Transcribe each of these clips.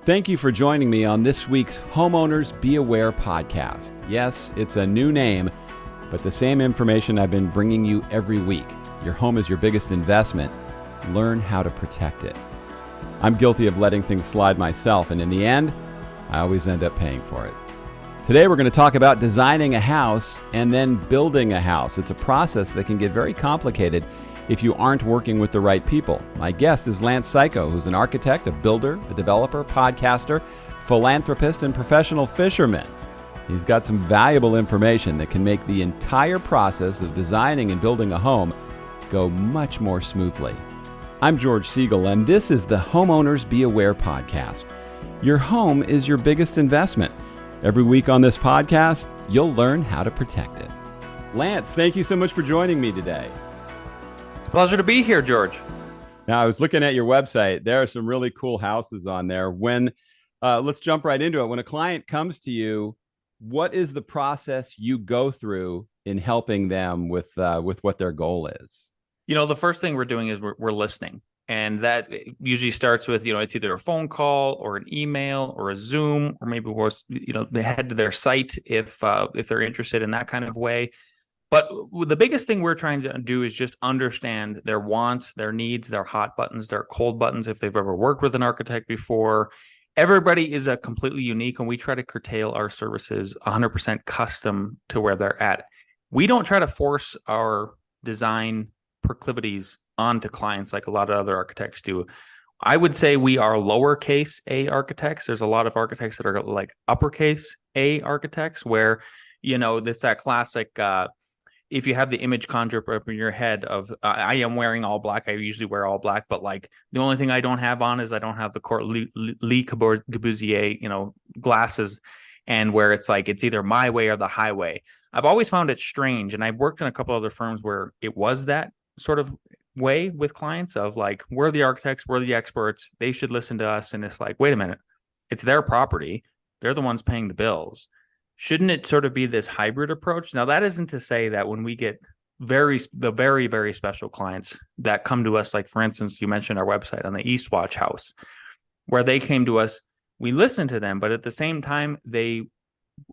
Thank you for joining me on this week's Homeowners Be Aware podcast. Yes, it's a new name, but the same information I've been bringing you every week. Your home is your biggest investment. Learn how to protect it. I'm guilty of letting things slide myself, and in the end, I always end up paying for it. Today, we're going to talk about designing a house and then building a house. It's a process that can get very complicated if you aren't working with the right people. My guest is Lance Cayko, who's an architect, a builder, a developer, podcaster, philanthropist, and professional fisherman. He's got some valuable information that can make the entire process of designing and building a home go much more smoothly. I'm George Siegel, and this is the Homeowners Be Aware podcast. Your home is your biggest investment. Every week on this podcast, you'll learn how to protect it. Lance, thank you so much for joining me today. Pleasure to be here, George. Now, I was looking at your website. There are some really cool houses on there. Let's jump right into it. When a client comes to you, what is the process you go through in helping them with what their goal is? You know, the first thing we're doing is we're listening. And that usually starts with, it's either a phone call or an email or a Zoom, or maybe they head to their site if they're interested in that kind of way. But the biggest thing we're trying to do is just understand their wants, their needs, their hot buttons, their cold buttons, if they've ever worked with an architect before. Everybody is completely unique, and we try to curtail our services 100% custom to where they're at. We don't try to force our design proclivities onto clients like a lot of other architects do. I would say we are lowercase a architects. There's a lot of architects that are like uppercase a architects where, it's that classic... if you have the image conjured up in your head of I am wearing all black, I usually wear all black, but like the only thing I don't have on is I don't have the Le Corbusier, glasses, and where it's like it's either my way or the highway. I've always found it strange, and I've worked in a couple other firms where it was that sort of way with clients of like, we're the architects, we're the experts, they should listen to us, and it's like, wait a minute, it's their property, they're the ones paying the bills. Shouldn't it sort of be this hybrid approach? Now, that isn't to say that when we get the very, very special clients that come to us, like, for instance, you mentioned our website on the Eastwatch house, where they came to us, we listened to them, but at the same time, they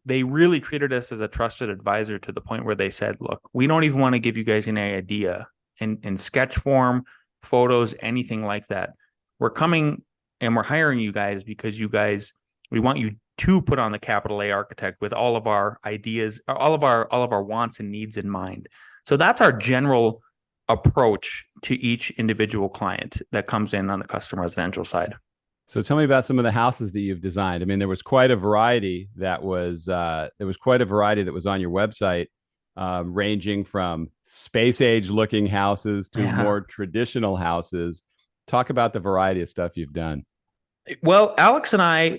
really treated us as a trusted advisor to the point where they said, look, we don't even want to give you guys any idea in sketch form, photos, anything like that. We're coming and we're hiring you guys because we want you to put on the capital A architect with all of our ideas, all of our wants and needs in mind. So that's our general approach to each individual client that comes in on the custom residential side. So tell me about some of the houses that you've designed. I mean, there was quite a variety that was on your website, ranging from space age looking houses to more traditional houses. Talk about the variety of stuff you've done. Well, Alex and I,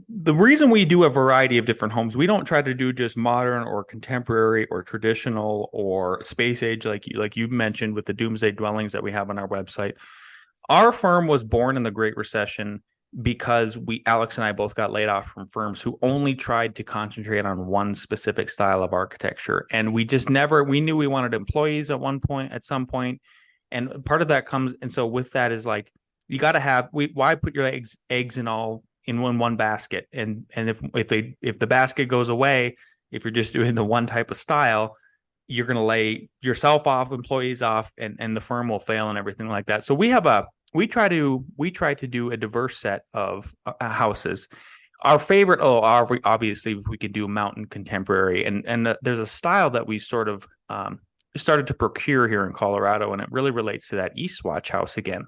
the reason we do a variety of different homes, we don't try to do just modern or contemporary or traditional or space age like you mentioned with the doomsday dwellings that we have on our website. Our firm was born in the Great Recession because Alex and I both got laid off from firms who only tried to concentrate on one specific style of architecture. And we knew we wanted employees at some point. And part of that comes, and so with that is like, you got to have, why put your eggs in one basket? And if the basket goes away, if you're just doing the one type of style, you're going to lay yourself off, employees off, and the firm will fail and everything like that. So we try to do a diverse set of houses. Our favorite, obviously, if we could do mountain contemporary, and there's a style that we sort of started to procure here in Colorado, and it really relates to that Eastwatch house again.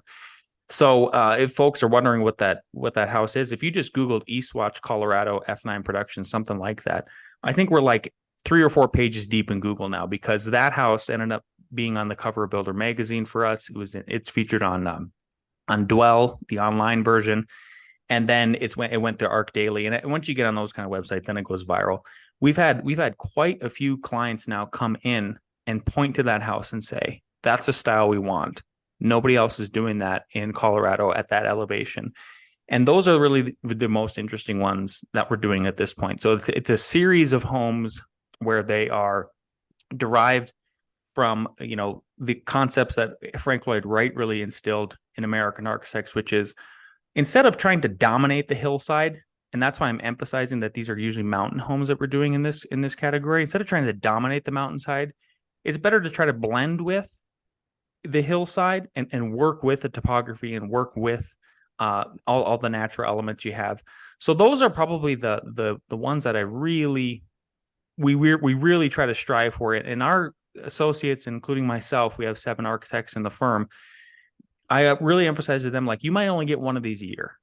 So if folks are wondering what that house is, if you just Googled Eastwatch Colorado F9 production, something like that, I think we're like 3 or 4 pages deep in Google now, because that house ended up being on the cover of Builder magazine for us. It's featured on Dwell, the online version, and then it went to Arc Daily. And once you get on those kind of websites, then it goes viral. We've had quite a few clients now come in and point to that house and say, that's the style we want. Nobody else is doing that in Colorado at that elevation. And those are really the most interesting ones that we're doing at this point. So it's a series of homes where they are derived from, the concepts that Frank Lloyd Wright really instilled in American architects, which is, instead of trying to dominate the hillside, and that's why I'm emphasizing that these are usually mountain homes that we're doing in this category. Instead of trying to dominate the mountainside, it's better to try to blend with the hillside and work with the topography and work with all the natural elements you have. So those are probably the ones that we really try to strive for it. And our associates, including myself, we have 7 architects in the firm. I really emphasize to them, like, you might only get one of these a year.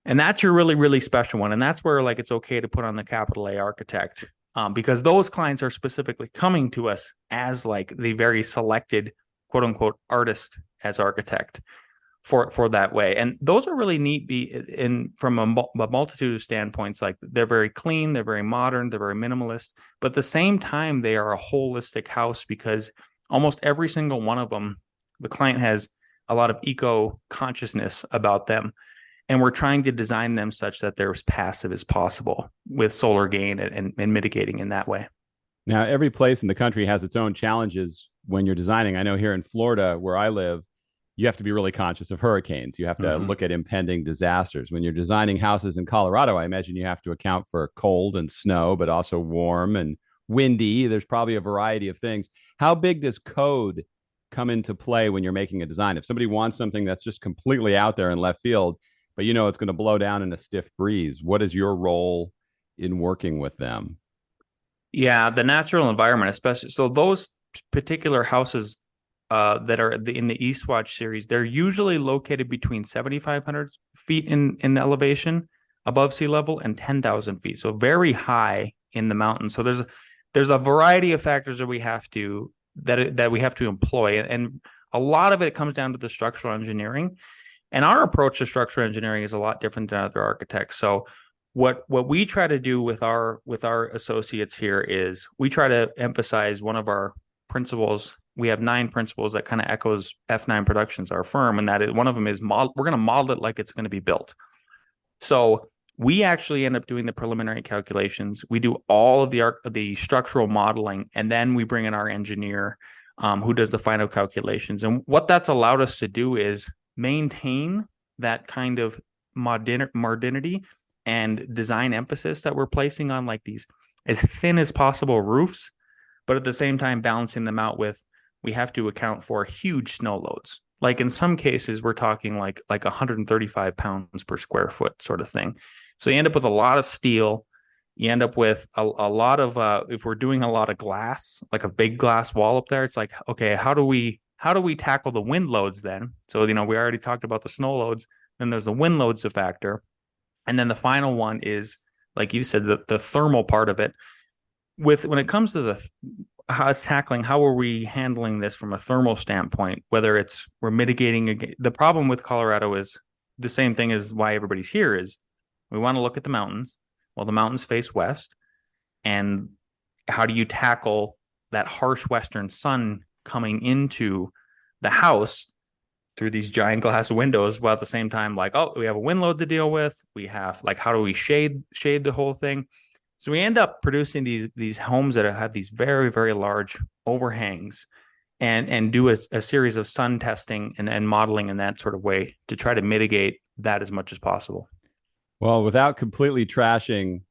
And that's your really, really special one. And that's where, like, it's okay to put on the capital A architect, because those clients are specifically coming to us as like the very selected, quote unquote, artist as architect for that way. And those are really neat from a multitude of standpoints. Like, they're very clean, they're very modern, they're very minimalist, but at the same time, they are a holistic house, because almost every single one of them, the client has a lot of eco consciousness about them. And we're trying to design them such that they're as passive as possible with solar gain and mitigating in that way. Now, every place in the country has its own challenges when you're designing. I know here in Florida, where I live, you have to be really conscious of hurricanes. You have to look at impending disasters. When you're designing houses in Colorado, I imagine you have to account for cold and snow, but also warm and windy. There's probably a variety of things. How big does code come into play when you're making a design? If somebody wants something that's just completely out there in left field, but you know it's going to blow down in a stiff breeze, what is your role in working with them? Yeah, the natural environment, especially. So those particular houses that are in the Eastwatch series, they're usually located between 7,500 feet in elevation above sea level and 10,000 feet. So very high in the mountains. So there's a variety of factors that we have to employ, and a lot of it comes down to the structural engineering. And our approach to structural engineering is a lot different than other architects. So what we try to do with our associates here is we try to emphasize one of our principles. We have 9 principles that kind of echoes F9 Productions, our firm, and that is, one of them is we're going to model it like it's going to be built. So we actually end up doing the preliminary calculations. We do all of the structural modeling, and then we bring in our engineer who does the final calculations. And what that's allowed us to do is maintain that kind of modernity and design emphasis that we're placing on, like, these as thin as possible roofs, but at the same time balancing them out with, we have to account for huge snow loads. Like, in some cases, we're talking like 135 pounds per square foot sort of thing. So you end up with a lot of steel. You end up with a lot of, if we're doing a lot of glass, like a big glass wall up there, it's like, okay, how do we tackle the wind loads then? So, we already talked about the snow loads. Then there's the wind loads a factor. And then the final one is, like you said, the thermal part of it. When it comes to how are we handling this from a thermal standpoint, whether we're mitigating. The problem with Colorado is the same thing as why everybody's here is we want to look at the mountains. Well, the mountains face west. And how do you tackle that harsh western sun coming into the house through these giant glass windows, while at the same time, like, oh, we have a wind load to deal with. We have, like, how do we shade the whole thing? So we end up producing these homes that have these very, very large overhangs, and do a series of sun testing and modeling in that sort of way to try to mitigate that as much as possible. Well, without completely trashing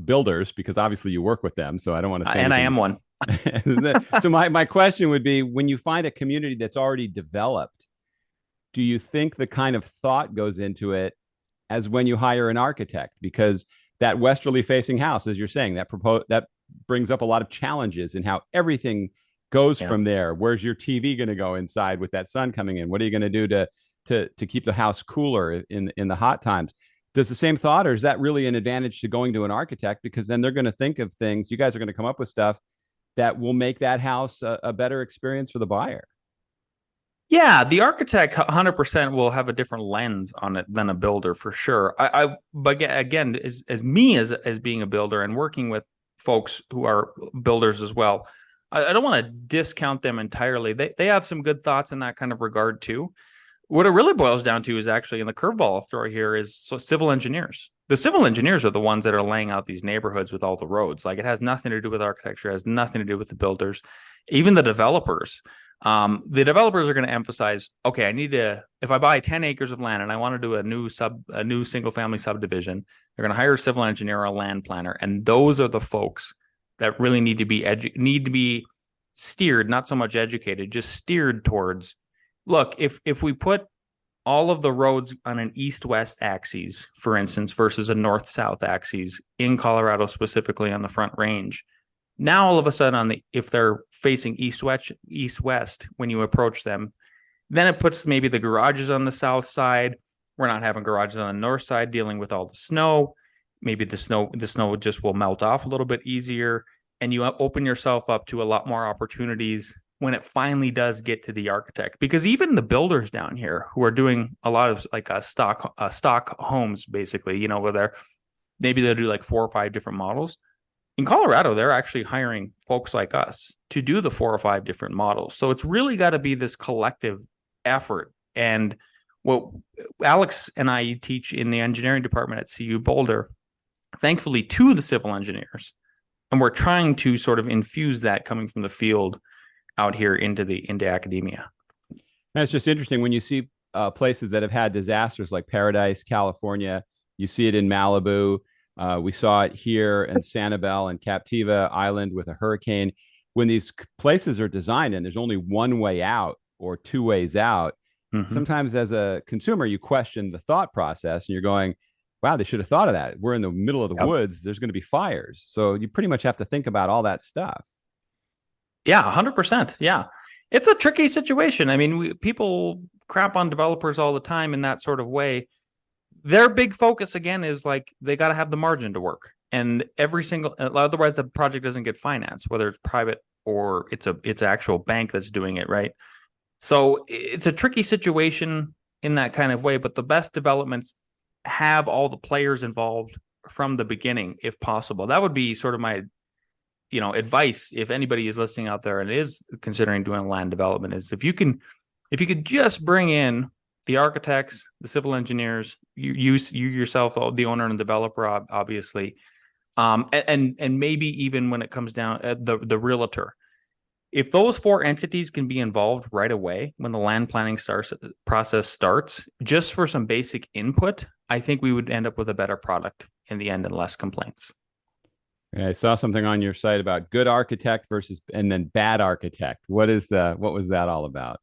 builders, because obviously you work with them, so I don't want to say and anything. I am one. So my question would be, when you find a community that's already developed, do you think the kind of thought goes into it as when you hire an architect? Because that westerly facing house, as you're saying, that brings up a lot of challenges in how everything goes from there. Where's your TV going to go inside with that sun coming in? What are you going to do to keep the house cooler in the hot times? Does the same thought, or is that really an advantage to going to an architect? Because then they're going to think of things. You guys are going to come up with stuff that will make that house a better experience for the buyer. Yeah, the architect 100% will have a different lens on it than a builder, for sure. But again, as being a builder and working with folks who are builders as well, I don't want to discount them entirely. They have some good thoughts in that kind of regard too. What it really boils down to is, actually, in the curveball I'll throw here, is civil engineers. The civil engineers are the ones that are laying out these neighborhoods with all the roads. Like, it has nothing to do with architecture. It has nothing to do with the builders, even the developers. The developers are going to emphasize, okay, if I buy 10 acres of land and I want to do a new single family subdivision, they're going to hire a civil engineer or a land planner. And those are the folks that really need to be steered, not so much educated, just steered towards, look, if we put all of the roads on an east-west axis, for instance, versus a north-south axis in Colorado, specifically on the Front Range, now all of a sudden if they're facing east-west when you approach them, then it puts maybe the garages on the south side. We're not having garages on the north side dealing with all the snow. Maybe the snow just will melt off a little bit easier, and you open yourself up to a lot more opportunities when it finally does get to the architect. Because even the builders down here who are doing a lot of like stock homes, basically, where maybe they'll do like 4 or 5 different models. In Colorado, they're actually hiring folks like us to do the 4 or 5 different models. So it's really got to be this collective effort. And what Alex and I teach in the engineering department at CU Boulder, thankfully to the civil engineers, and we're trying to sort of infuse that coming from the field out here into academia. And it's just interesting when you see places that have had disasters like Paradise, California. You see it in Malibu. We saw it here in Sanibel and Captiva Island with a hurricane. When these places are designed and there's only one way out or 2 ways out, sometimes as a consumer, you question the thought process and you're going, wow, they should have thought of that. We're in the middle of the woods. There's going to be fires. So you pretty much have to think about all that stuff. Yeah, 100%. Yeah. It's a tricky situation. I mean, people crap on developers all the time in that sort of way. Their big focus, again, is like they got to have the margin to work. And otherwise the project doesn't get financed, whether it's private or it's actual bank that's doing it, right? So it's a tricky situation in that kind of way, but the best developments have all the players involved from the beginning, if possible. That would be sort of my advice if anybody is listening out there and is considering doing land development, is if you could just bring in the architects, the civil engineers, you yourself, the owner and developer, obviously, and maybe even when it comes down the realtor. If those 4 entities can be involved right away when the land planning process starts, just for some basic input, I think we would end up with a better product in the end and less complaints. I saw something on your site about good architect and then bad architect. What was that all about?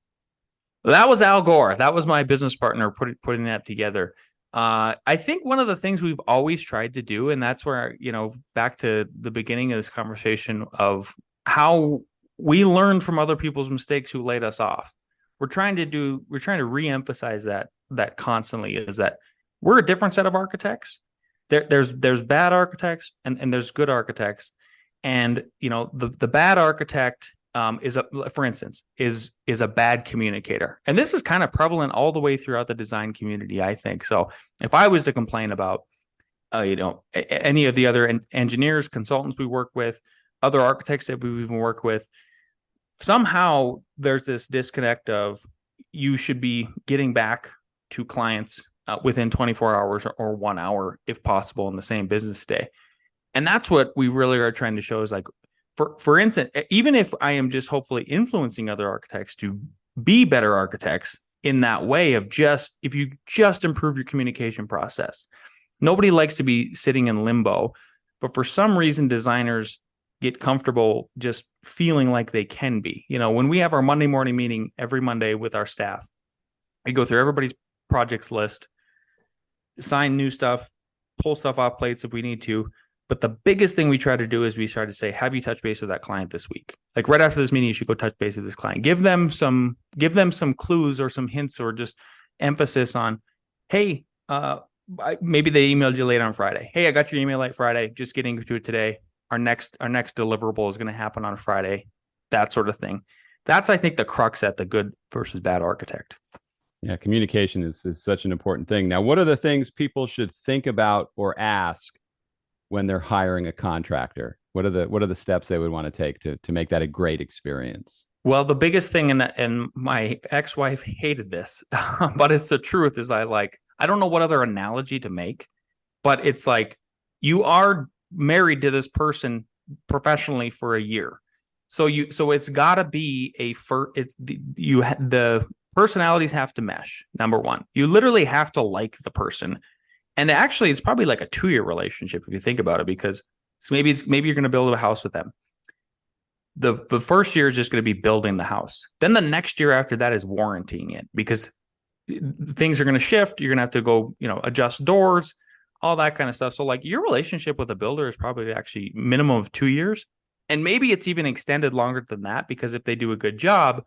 That was Al Gore. That was my business partner putting that together. I think one of the things we've always tried to do, and that's where, back to the beginning of this conversation of how we learned from other people's mistakes who laid us off. We're trying to reemphasize that constantly, is that we're a different set of architects. There's bad architects and there's good architects. And, the bad architect is a bad communicator. And this is kind of prevalent all the way throughout the design community, I think. So if I was to complain about, any of the other engineers, consultants we work with, other architects that we even work with, somehow there's this disconnect of you should be getting back to clients within 24 hours or 1 hour, if possible, in the same business day. And that's what we really are trying to show is like, for instance, even if I am just hopefully influencing other architects to be better architects in that way of if you just improve your communication process. Nobody likes to be sitting in limbo, but for some reason, designers get comfortable just feeling like they can be. When we have our Monday morning meeting every Monday with our staff, we go through everybody's projects list, sign new stuff, pull stuff off plates if we need to. But the biggest thing we try to do is we try to say, have you touched base with that client this week? Like right after this meeting, you should go touch base with this client. Give them some clues or some hints or just emphasis on, hey, maybe they emailed you late on Friday. Hey, I got your email late Friday. Just getting to it today. Our next deliverable is going to happen on Friday. That sort of thing. That's, I think, the crux at the good versus bad architect. Yeah, communication is such an important thing. Now, what are the things people should think about or ask when they're hiring a contractor? What are the steps they would want to take to make that a great experience? Well, the biggest thing, and my ex-wife hated this, but it's the truth, is I don't know what other analogy to make, but it's like you are married to this person professionally for a year. So it's got to be the personalities have to mesh. Number one, you literally have to like the person, and actually, it's probably like a 2-year relationship if you think about it, because maybe you're going to build a house with them. The first year is just going to be building the house. Then the next year after that is warranting it, because things are going to shift. You're going to have to go, adjust doors, all that kind of stuff. So like your relationship with a builder is probably actually minimum of 2 years. And maybe it's even extended longer than that, because if they do a good job,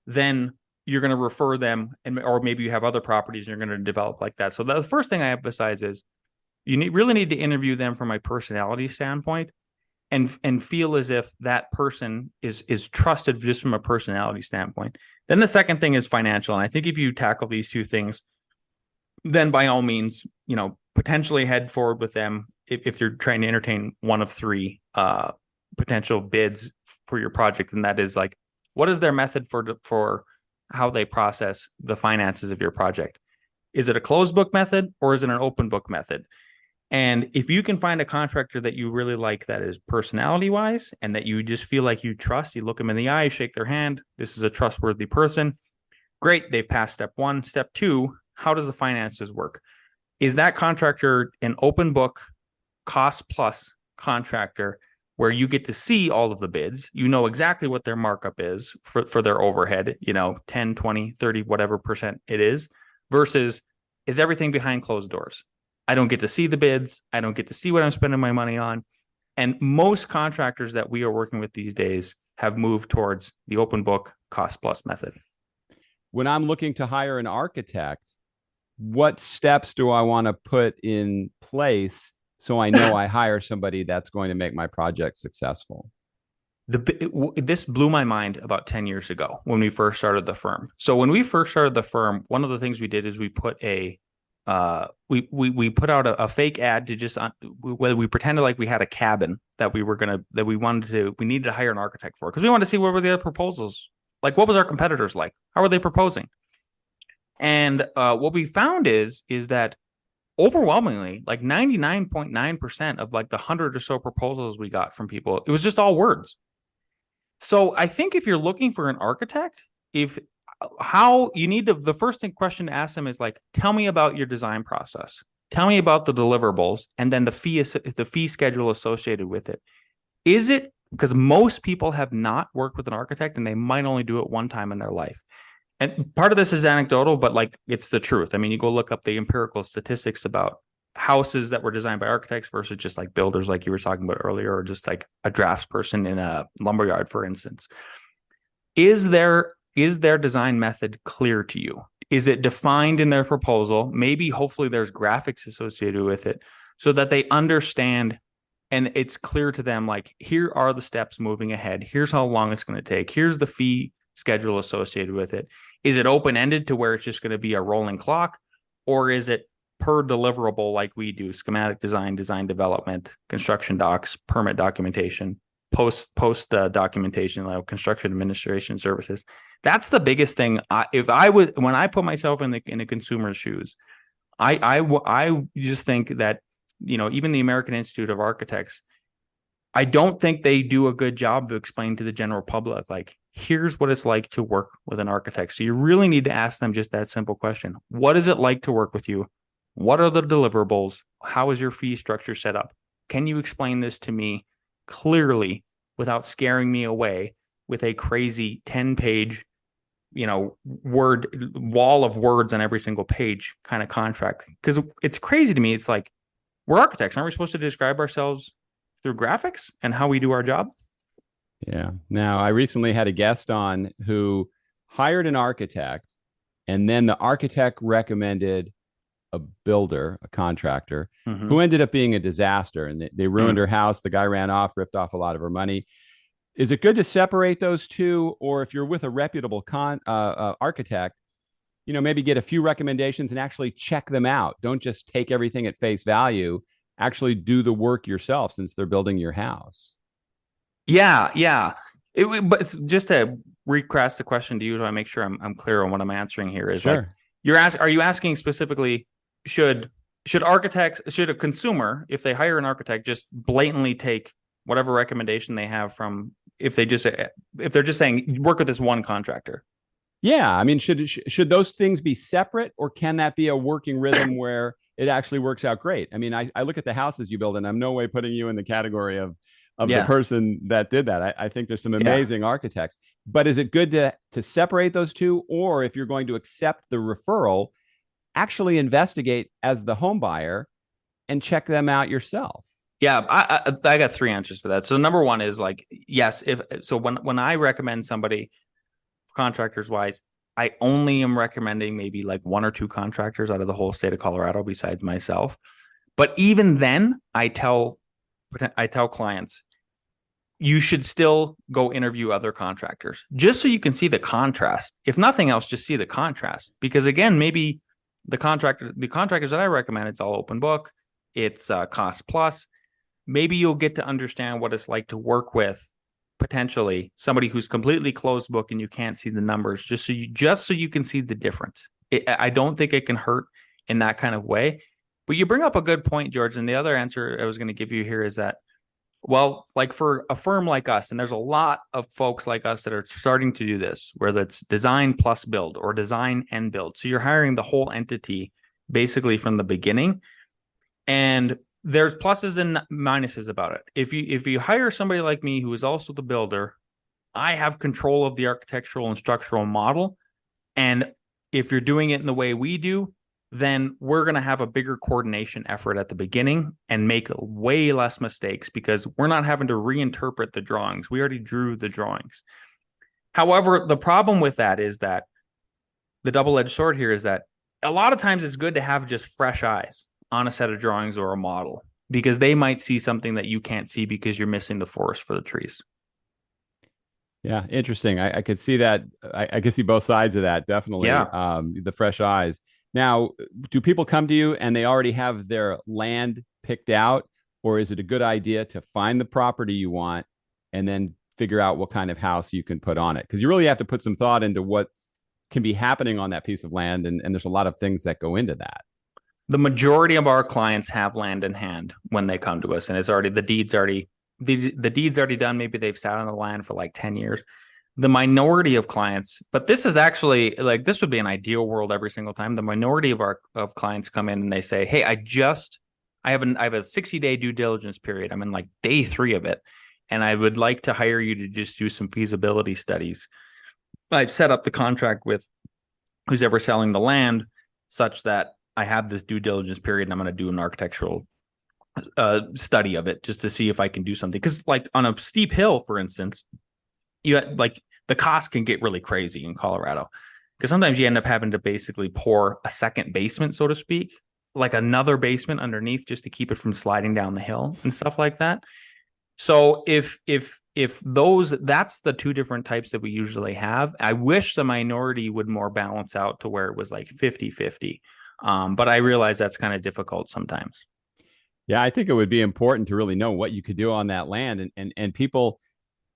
then you're going to refer them, or maybe you have other properties and you're going to develop like that. So the first thing I emphasize is you really need to interview them from a personality standpoint, and feel as if that person is trusted just from a personality standpoint. Then the second thing is financial. And I think if you tackle these two things, then by all means, potentially head forward with them if you're trying to entertain one of three potential bids for your project. And that is like, what is their method for how they process the finances of your project? Is it a closed book method, or is it an open book method? And if you can find a contractor that you really like, that is personality wise, and that you just feel like you trust, you look them in the eye, shake their hand, this is a trustworthy person, great, they've passed step one. Step two, how does the finances work? Is that contractor an open book, cost plus contractor, where you get to see all of the bids, you know exactly what their markup is for their overhead, 10, 20, 30, whatever percent it is, versus is everything behind closed doors? I don't get to see the bids. I don't get to see what I'm spending my money on. And most contractors that we are working with these days have moved towards the open book cost plus method. When I'm looking to hire an architect, what steps do I want to put in place so I know I hire somebody that's going to make my project successful? This blew my mind about 10 years ago when we first started the firm. So when we first started the firm, one of the things we did is we put we put out a fake ad to just whether we pretended like we had a cabin that we needed to hire an architect for, because we wanted to see what were the other proposals, like what was our competitors like, how were they proposing. And what we found is that overwhelmingly, like 99.9% of like the 100 or so proposals we got from people, it was just all words. So I think if you're looking for an architect, the first question to ask them is like, tell me about your design process. Tell me about the deliverables, and then the fee schedule associated with it. Is it, because most people have not worked with an architect and they might only do it one time in their life. And part of this is anecdotal, but like it's the truth. I mean, you go look up the empirical statistics about houses that were designed by architects versus just like builders, like you were talking about earlier, or just like a draftsperson in a lumberyard, for instance. Is their design method clear to you? Is it defined in their proposal? Maybe, hopefully, there's graphics associated with it so that they understand and it's clear to them, like, here are the steps moving ahead. Here's how long it's going to take. Here's the fee schedule associated with it. Is it open-ended to where it's just going to be a rolling clock? Or is it per deliverable like we do? Schematic design, design development, construction docs, permit documentation, post documentation, like construction administration services. That's the biggest thing. When I put myself in the consumer's shoes, I just think that, even the American Institute of Architects, I don't think they do a good job of explaining to the general public, like, here's what it's like to work with an architect. So you really need to ask them just that simple question. What is it like to work with you? What are the deliverables? How is your fee structure set up? Can you explain this to me clearly without scaring me away with a crazy 10-page, word wall of words on every single page kind of contract? Because it's crazy to me. It's like, we're architects. Aren't we supposed to describe ourselves through graphics and how we do our job? Yeah. Now, I recently had a guest on who hired an architect, and then the architect recommended a builder, a contractor, who ended up being a disaster, and they ruined her house. The guy ran off, ripped off a lot of her money. Is it good to separate those two? Or if you're with a reputable architect, maybe get a few recommendations and actually check them out. Don't just take everything at face value. Actually do the work yourself, since they're building your house. Yeah. But it's just to recast the question to you, to make sure I'm clear on what I'm answering here. Is sure. Like, are you asking specifically, should a consumer, if they hire an architect, just blatantly take whatever recommendation they have from if they're just saying work with this one contractor. Yeah, I mean, should those things be separate, or can that be a working rhythm where it actually works out great? I mean, I look at the houses you build, and I'm no way putting you in the category of the Yeah. person that did that. I think there's some Yeah. amazing architects, but is it good to separate those two, or if you're going to accept the referral, actually investigate as the home buyer and check them out yourself? Yeah, I got three answers for that. So number one is like, yes, when I recommend somebody contractors wise, I only am recommending maybe like one or two contractors out of the whole state of Colorado besides myself. But even then, I tell clients, you should still go interview other contractors just so you can see the contrast. If nothing else, just see the contrast. Because again, maybe the contractors that I recommend, it's all open book, it's cost plus. Maybe you'll get to understand what it's like to work with potentially somebody who's completely closed book and you can't see the numbers, just so you can see the difference. I don't think it can hurt in that kind of way. But you bring up a good point, George. And the other answer I was going to give you here is that, well, like for a firm like us, and there's a lot of folks like us that are starting to do this, whether it's design plus build or design and build. So you're hiring the whole entity basically from the beginning. And there's pluses and minuses about it. If you hire somebody like me who is also the builder, I have control of the architectural and structural model. And if you're doing it in the way we do, then we're going to have a bigger coordination effort at the beginning and make way less mistakes because we're not having to reinterpret the drawings. We already drew the drawings. However, the problem with that is that the double-edged sword here is that a lot of times it's good to have just fresh eyes on a set of drawings or a model, because they might see something that you can't see because you're missing the forest for the trees. Yeah, interesting. I could see that. I could see both sides of that, definitely. Yeah. The fresh eyes. Now, do people come to you and they already have their land picked out, or is it a good idea to find the property you want and then figure out what kind of house you can put on it? Because you really have to put some thought into what can be happening on that piece of land, and there's a lot of things that go into that. The majority of our clients have land in hand when they come to us, and the deed's already done. Maybe they've sat on the land for like 10 years. The minority of clients, but this is actually like, this would be an ideal world every single time. The minority of clients come in and they say, hey, I have a 60-day due diligence period. I'm in like day 3 of it. And I would like to hire you to just do some feasibility studies. I've set up the contract with who's ever selling the land such that I have this due diligence period, and I'm going to do an architectural study of it just to see if I can do something. Because like on a steep hill, for instance, like the cost can get really crazy in Colorado, because sometimes you end up having to basically pour a second basement, so to speak, like another basement underneath just to keep it from sliding down the hill and stuff like that. So if that's the two different types that we usually have. I wish the minority would more balance out to where it was like 50-50. But I realize that's kind of difficult sometimes. Yeah, I think it would be important to really know what you could do on that land. And people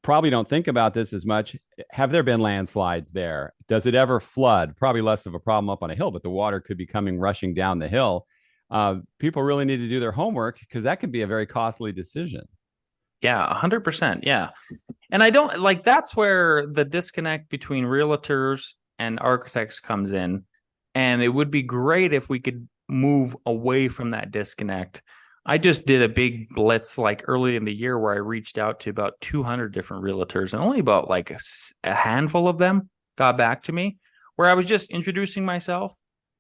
probably don't think about this as much. Have there been landslides there? Does it ever flood? Probably less of a problem up on a hill, but the water could be coming rushing down the hill. People really need to do their homework, because that can be a very costly decision. Yeah, 100%. Yeah. And I don't like, that's where the disconnect between realtors and architects comes in. And it would be great if we could move away from that disconnect. I just did a big blitz like early in the year where I reached out to about 200 different realtors, and only about like a handful of them got back to me, where I was just introducing myself.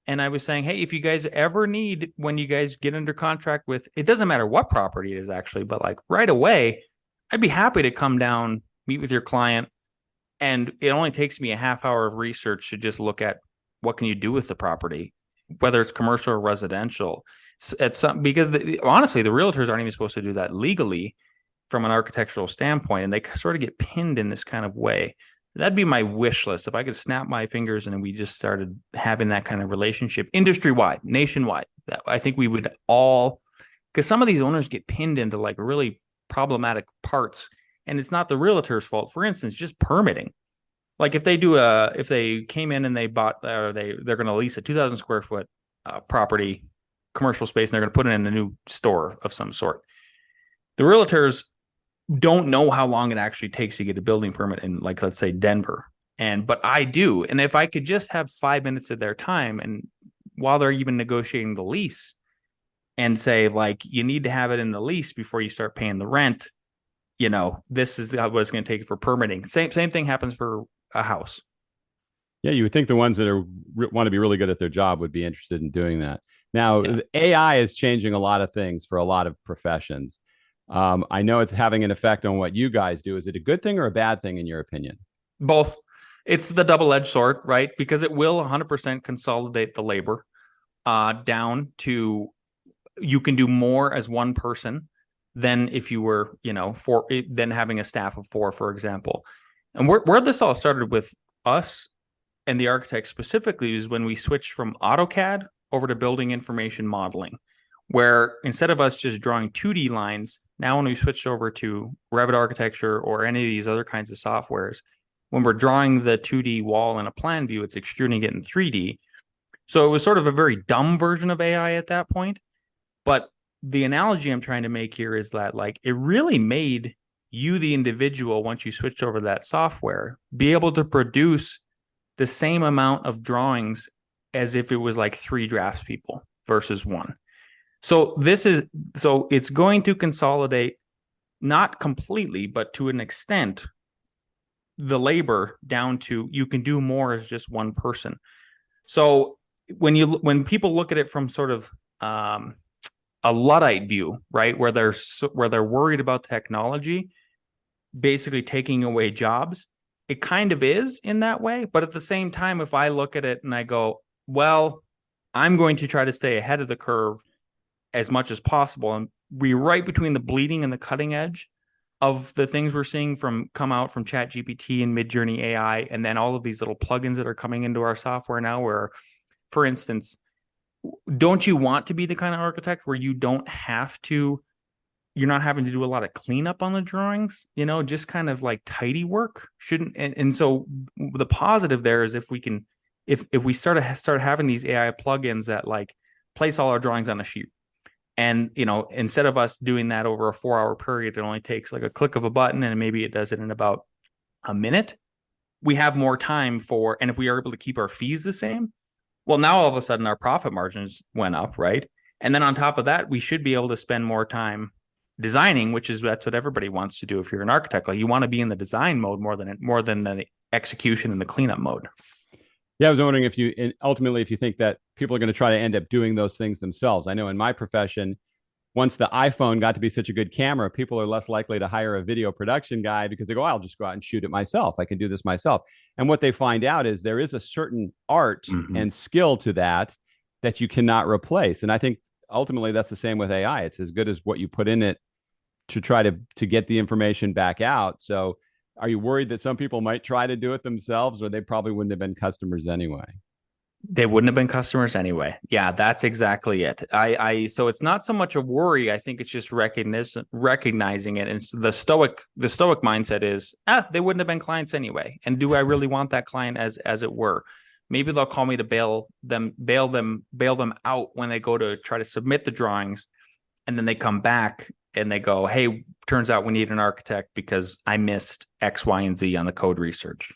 And I was saying, hey, if you guys ever need, when you guys get under contract with, it doesn't matter what property it is actually, but like right away, I'd be happy to come down, meet with your client. And it only takes me a half hour of research to just look at what can you do with the property, whether it's commercial or residential. Because honestly, the realtors aren't even supposed to do that legally from an architectural standpoint, and they sort of get pinned in this kind of way. That'd be my wish list. If I could snap my fingers and we just started having that kind of relationship industry-wide, nationwide, I think we would all, because some of these owners get pinned into like really problematic parts, and it's not the realtor's fault. For instance, just permitting. Like if they came in and they bought, or they're going to lease a 2,000 square foot property, commercial space, and they're going to put it in a new store of some sort. The realtors don't know how long it actually takes to get a building permit in, like, let's say Denver. But I do. And if I could just have 5 minutes of their time, and while they're even negotiating the lease, and say, like, you need to have it in the lease before you start paying the rent, this is what it's going to take for permitting. Same thing happens for a house. Yeah, you would think the ones that want to be really good at their job would be interested in doing that. Now, AI is changing a lot of things for a lot of professions. I know it's having an effect on what you guys do. Is it a good thing or a bad thing in your opinion? Both. It's the double-edged sword, right? Because it will 100% consolidate the labor down to, you can do more as one person than if you were, than having a staff of 4, for example. And where this all started with us and the architects specifically is when we switched from AutoCAD over to building information modeling, where instead of us just drawing 2D lines, now when we switched over to Revit architecture or any of these other kinds of softwares, when we're drawing the 2D wall in a plan view, it's extruding it in 3D. So it was sort of a very dumb version of AI at that point. But the analogy I'm trying to make here is that, like, it really made you, the individual, once you switched over to that software, be able to produce the same amount of drawings as if it was like 3 draftspeople versus 1. So it's going to consolidate, not completely, but to an extent, the labor down to, you can do more as just one person. So when people look at it from sort of a Luddite view, right, where they're worried about technology basically taking away jobs, it kind of is in that way. But at the same time, if I look at it and I go, well, I'm going to try to stay ahead of the curve as much as possible and be right between the bleeding and the cutting edge of the things we're seeing come out from ChatGPT and Midjourney AI, and then all of these little plugins that are coming into our software now, where, for instance, don't you want to be the kind of architect where you're not having to do a lot of cleanup on the drawings, just kind of like tidy work? And so the positive there is, if we start having these AI plugins that, like, place all our drawings on a sheet, and instead of us doing that over a 4-hour period, it only takes like a click of a button, and maybe it does it in about a minute. We have more time and if we are able to keep our fees the same, well, now all of a sudden our profit margins went up, right? And then on top of that, we should be able to spend more time designing, that's what everybody wants to do. If you're an architect, like, you want to be in the design mode more than the execution and the cleanup mode. Yeah, I was wondering if you think that people are going to try to end up doing those things themselves. I know in my profession, once the iPhone got to be such a good camera, people are less likely to hire a video production guy because they go, I'll just go out and shoot it myself. I can do this myself. And what they find out is there is a certain art and skill to that you cannot replace. And I think ultimately that's the same with AI. It's as good as what you put in it to try to get the information back out. So are you worried that some people might try to do it themselves, or they probably wouldn't have been customers anyway? They wouldn't have been customers anyway. Yeah, that's exactly it. So it's not so much a worry. I think it's just recognizing it. And the stoic mindset is, they wouldn't have been clients anyway. And do I really want that client as it were? Maybe they'll call me to bail them out when they go to try to submit the drawings, and then they come back and they go, hey, turns out we need an architect because I missed X, Y, and Z on the code research.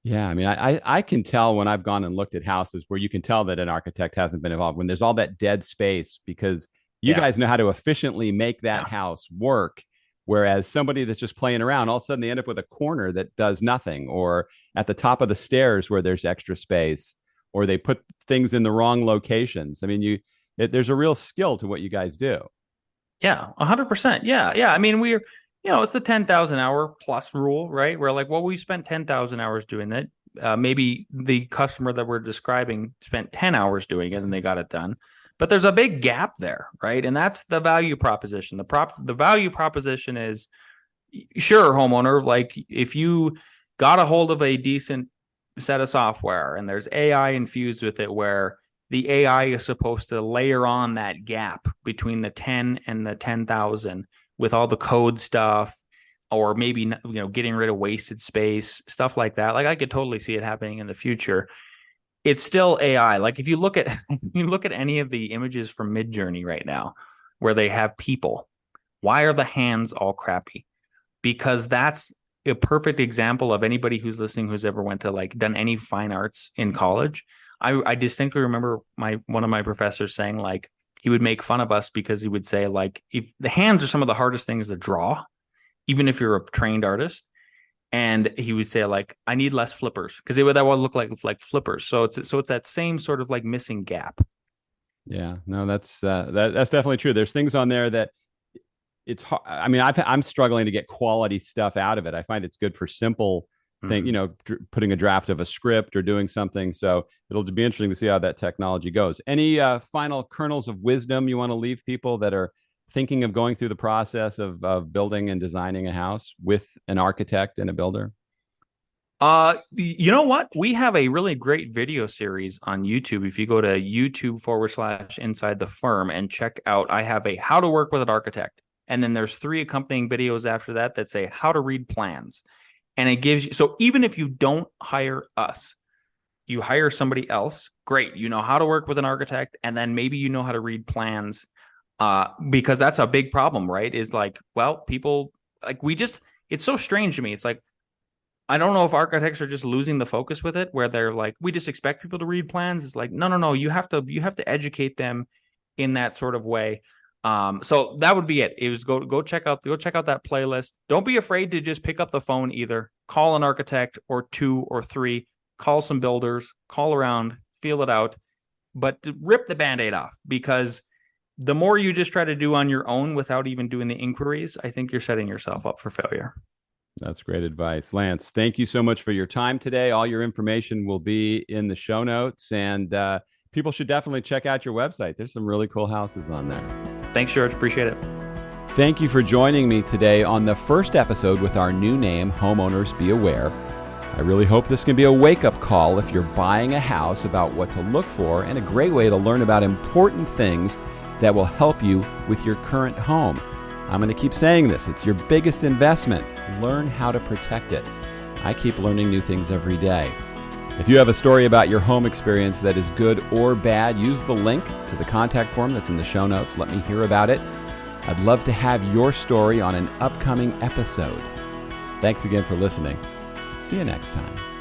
Yeah, I mean, I can tell when I've gone and looked at houses where you can tell that an architect hasn't been involved, when there's all that dead space, because you guys know how to efficiently make that house work. Whereas somebody that's just playing around, all of a sudden they end up with a corner that does nothing, or at the top of the stairs where there's extra space, or they put things in the wrong locations. I mean, there's a real skill to what you guys do. Yeah, 100%. Yeah. I mean, it's the 10,000 hour plus rule, right? We're like, well, we spent 10,000 hours doing that. Maybe the customer that we're describing spent 10 hours doing it and they got it done. But there's a big gap there, right? And that's the value proposition. The value proposition is, sure, homeowner, like, if you got a hold of a decent set of software and there's AI infused with it, where the AI is supposed to layer on that gap between the 10 and the 10,000 with all the code stuff, or maybe, getting rid of wasted space, stuff like that. Like, I could totally see it happening in the future. It's still AI. Like, if you look at any of the images from Midjourney right now, where they have people, why are the hands all crappy? because that's a perfect example of anybody who's listening who's ever went to like done any fine arts in college. I distinctly remember one of my professors saying like he would make fun of us because he would say like if the hands are some of the hardest things to draw, even if you're a trained artist. And he would say like, I need less flippers because that would look like flippers. So it's that same sort of like missing gap. Yeah, no, that's definitely true. There's things on there that it's hard. I mean, I'm struggling to get quality stuff out of it. I find it's good for simple thing, putting a draft of a script or doing something. So it'll be interesting to see how that technology goes. Any final kernels of wisdom you want to leave people that are thinking of going through the process of building and designing a house with an architect and a builder? You know what? We have a really great video series on YouTube. If you go to YouTube/Inside the Firm and check out, I have a how to work with an architect. And then there's 3 accompanying videos after that say how to read plans. And it gives you, so even if you don't hire us, you hire somebody else, great. You know how to work with an architect, and then maybe you know how to read plans. Because that's a big problem, right? Is like, well, people like it's so strange to me. It's like, I don't know if architects are just losing the focus with it, where they're like, we just expect people to read plans. It's like, no, you have to educate them in that sort of way. So that would be it. It was go check out that playlist. Don't be afraid to just pick up the phone either. Call an architect or 2 or 3, call some builders, call around, feel it out, but to rip the Band-Aid off, because the more you just try to do on your own without even doing the inquiries, I think you're setting yourself up for failure. That's great advice. Lance, thank you so much for your time today. All your information will be in the show notes, and people should definitely check out your website. There's some really cool houses on there. Thanks, George. Appreciate it. Thank you for joining me today on the first episode with our new name, Homeowners Be Aware. I really hope this can be a wake-up call if you're buying a house about what to look for, and a great way to learn about important things that will help you with your current home. I'm going to keep saying this. It's your biggest investment. Learn how to protect it. I keep learning new things every day. If you have a story about your home experience that is good or bad, use the link to the contact form that's in the show notes. Let me hear about it. I'd love to have your story on an upcoming episode. Thanks again for listening. See you next time.